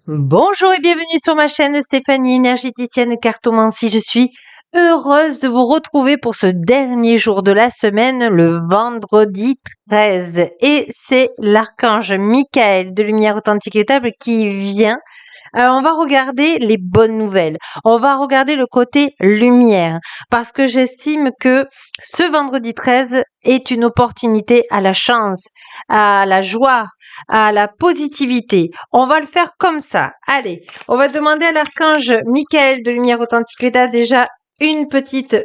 Bonjour et bienvenue sur ma chaîne Stéphanie énergéticienne cartomancie. Je suis heureuse de vous retrouver pour ce dernier jour de la semaine, le vendredi 13. Et c'est l'archange Michael de Lumière Authentique et Table qui vient. On va regarder les bonnes nouvelles. On va regarder le côté lumière parce que j'estime que ce vendredi 13 est une opportunité à la chance, à la joie, à la positivité. On va le faire comme ça. Allez, on va demander à l'archange Michael de Lumière Authentique Veda déjà une petite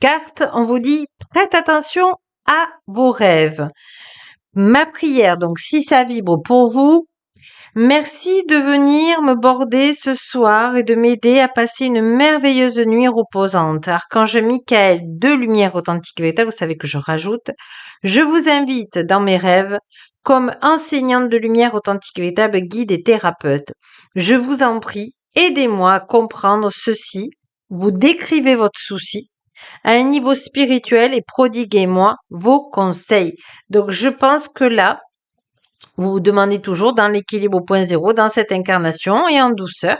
carte. On vous dit prête attention à vos rêves. Ma prière, donc si ça vibre pour vous, merci de venir me border ce soir et de m'aider à passer une merveilleuse nuit reposante. Archange Michael de Lumière Authentique Veda, vous savez que je rajoute, je vous invite dans mes rêves comme enseignante de lumière authentique véritable, guide et thérapeute. Je vous en prie, aidez-moi à comprendre ceci. Vous décrivez votre souci à un niveau spirituel et prodiguez-moi vos conseils. Donc je pense que là, vous vous demandez toujours dans l'équilibre au point zéro, dans cette incarnation et en douceur.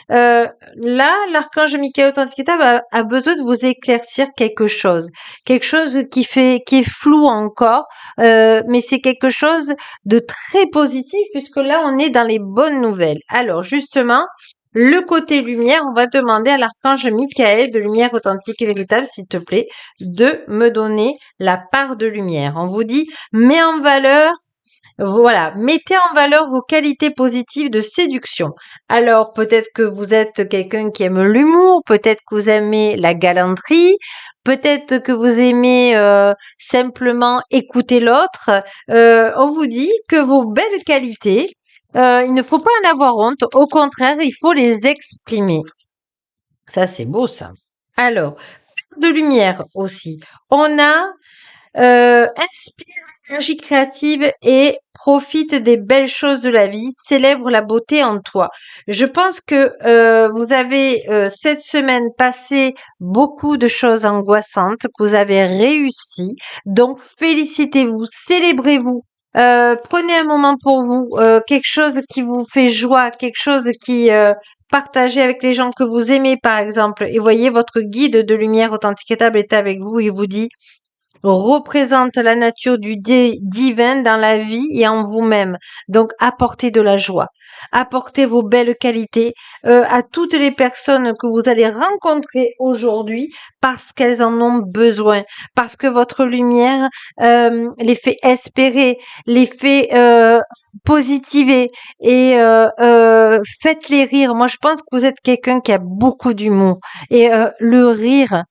Là, l'archange Michael Authenticita a besoin de vous éclaircir quelque chose qui est flou encore, mais c'est quelque chose de très positif puisque là, on est dans les bonnes nouvelles. Alors, justement, le côté lumière, on va demander à l'archange Michael de lumière authentique et véritable, s'il te plaît, de me donner la part de lumière. On vous dit, mets en valeur. Voilà, mettez en valeur vos qualités positives de séduction. Alors, peut-être que vous êtes quelqu'un qui aime l'humour, peut-être que vous aimez la galanterie, peut-être que vous aimez simplement écouter l'autre. On vous dit que vos belles qualités, il ne faut pas en avoir honte, au contraire, il faut les exprimer. Ça, c'est beau, ça. Alors, de lumière aussi. On a inspire l'énergie créative et profite des belles choses de la vie, célèbre la beauté en toi. Je pense que vous avez cette semaine passé beaucoup de choses angoissantes, que vous avez réussi. Donc félicitez-vous, célébrez-vous. Prenez un moment pour vous, quelque chose qui vous fait joie, quelque chose qui partagez avec les gens que vous aimez par exemple. Et voyez, votre guide de lumière authentique et table est avec vous et vous dit représente la nature du divin dans la vie et en vous-même. Donc, apportez de la joie. Apportez vos belles qualités à toutes les personnes que vous allez rencontrer aujourd'hui parce qu'elles en ont besoin, parce que votre lumière les fait espérer, les fait positiver et faites-les rire. Moi, je pense que vous êtes quelqu'un qui a beaucoup d'humour et le rire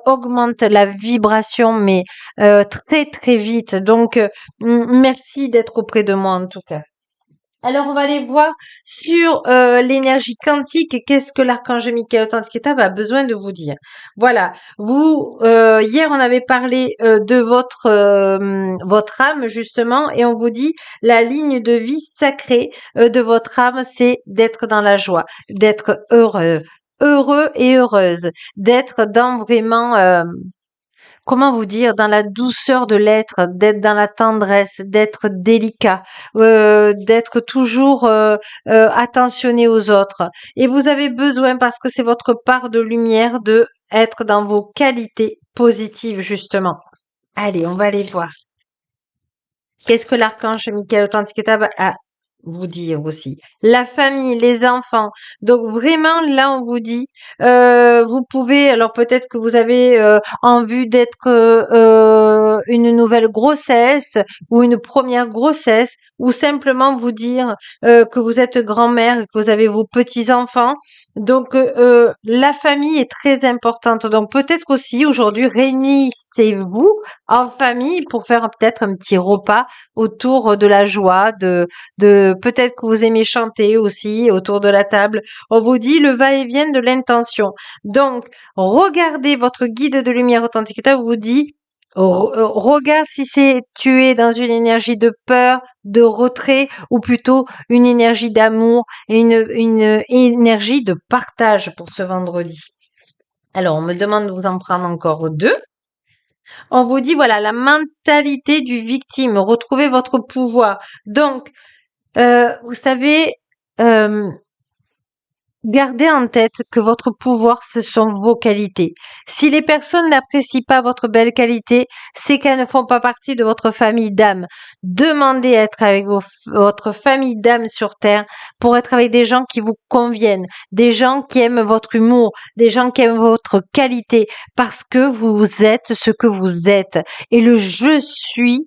augmente la vibration, mais très très vite. Donc, merci d'être auprès de moi en tout cas. Alors, on va aller voir sur l'énergie quantique. Qu'est-ce que l'archange Michael Authenticata a besoin de vous dire? Voilà. Vous, hier, on avait parlé de votre âme justement, et on vous dit la ligne de vie sacrée de votre âme, c'est d'être dans la joie, d'être heureux et heureuse, d'être dans vraiment comment vous dire, dans la douceur de l'être, d'être dans la tendresse, d'être délicat, d'être toujours attentionné aux autres. Et vous avez besoin, parce que c'est votre part de lumière, de être dans vos qualités positives, justement. Allez, on va aller voir. Qu'est-ce que l'archange Michael Authentique a vous dire aussi? La famille, les enfants. Donc vraiment, là, on vous dit, vous pouvez, alors peut-être que vous avez en vue d'être une nouvelle grossesse ou une première grossesse, ou simplement vous dire que vous êtes grand-mère et que vous avez vos petits-enfants. Donc la famille est très importante. Donc peut-être qu'aussi aujourd'hui, réunissez-vous en famille pour faire peut-être un petit repas autour de la joie, de peut-être que vous aimez chanter aussi autour de la table. On vous dit le va-et-vient de l'intention. Donc, regardez votre guide de lumière authentique. Vous dit regarde si tu es dans une énergie de peur, de retrait, ou plutôt une énergie d'amour et une énergie de partage pour ce vendredi. Alors, on me demande de vous en prendre encore deux. On vous dit, voilà, la mentalité du victime, retrouvez votre pouvoir. Donc, vous savez, euh, gardez en tête que votre pouvoir, ce sont vos qualités. Si les personnes n'apprécient pas votre belle qualité, c'est qu'elles ne font pas partie de votre famille d'âme. Demandez à être avec votre famille d'âme sur Terre pour être avec des gens qui vous conviennent, des gens qui aiment votre humour, des gens qui aiment votre qualité, parce que vous êtes ce que vous êtes. Et le je suis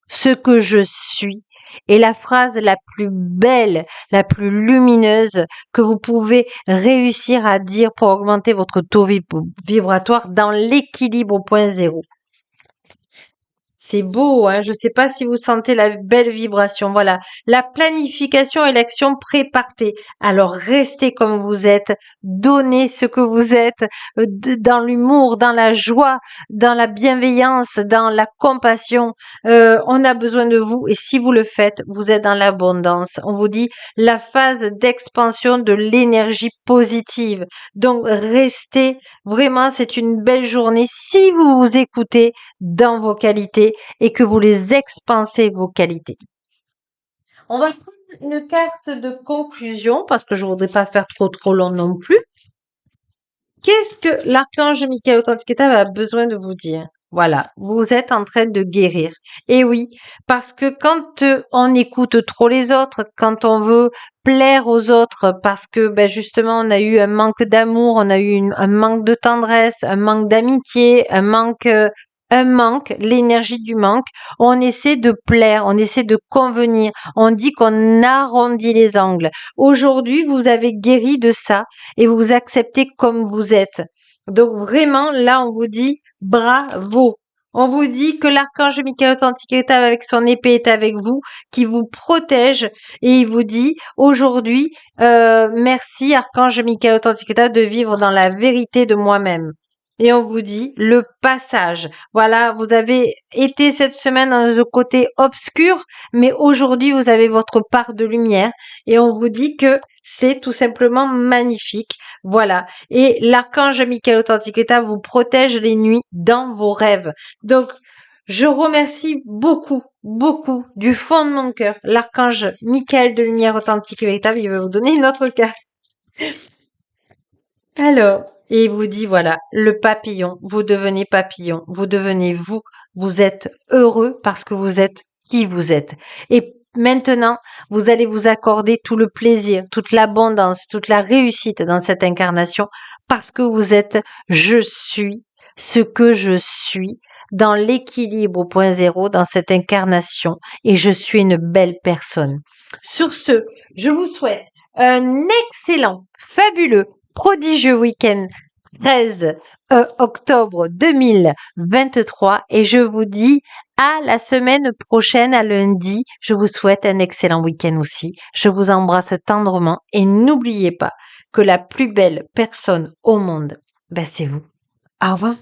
ce que je suis est la phrase la plus belle, la plus lumineuse que vous pouvez réussir à dire pour augmenter votre taux vibratoire dans l'équilibre au point zéro. C'est beau, hein? Je ne sais pas si vous sentez la belle vibration. Voilà. La planification et l'action prépartez. Alors restez comme vous êtes. Donnez ce que vous êtes dans l'humour, dans la joie, dans la bienveillance, dans la compassion. On a besoin de vous et si vous le faites, vous êtes dans l'abondance. On vous dit la phase d'expansion de l'énergie positive. Donc restez. Vraiment, c'est une belle journée si vous vous écoutez dans vos qualités et que vous les expansez vos qualités. On va prendre une carte de conclusion parce que je voudrais pas faire trop long non plus. Qu'est-ce que l'archange Michael Authenticata a besoin de vous dire? Voilà, vous êtes en train de guérir. Et oui, parce que quand on écoute trop les autres, quand on veut plaire aux autres, parce que ben justement on a eu un manque d'amour, on a eu un manque de tendresse, un manque d'amitié, un manque, l'énergie du manque, on essaie de plaire, on essaie de convenir, on dit qu'on arrondit les angles. Aujourd'hui, vous avez guéri de ça et vous vous acceptez comme vous êtes. Donc vraiment, là, on vous dit bravo. On vous dit que l'archange Michael Authenticata avec son épée est avec vous, qui vous protège et il vous dit aujourd'hui, merci archange Michael Authenticata de vivre dans la vérité de moi-même. Et on vous dit le passage. Voilà, vous avez été cette semaine dans le côté obscur, mais aujourd'hui vous avez votre part de lumière et on vous dit que c'est tout simplement magnifique. Voilà. Et l'archange Michael Authenticata vous protège les nuits dans vos rêves. Donc, je remercie beaucoup du fond de mon cœur l'archange Michael de lumière authentique et véritable. Il va vous donner une autre carte. Alors, et il vous dit, voilà, le papillon, vous devenez papillon, vous devenez vous, vous êtes heureux parce que vous êtes qui vous êtes. Et maintenant, vous allez vous accorder tout le plaisir, toute l'abondance, toute la réussite dans cette incarnation parce que vous êtes je suis ce que je suis dans l'équilibre au point zéro dans cette incarnation et je suis une belle personne. Sur ce, je vous souhaite un excellent, fabuleux, prodigieux week-end 13 octobre 2023 et je vous dis à la semaine prochaine, à lundi. Je vous souhaite un excellent week-end aussi. Je vous embrasse tendrement et n'oubliez pas que la plus belle personne au monde, ben c'est vous. Au revoir.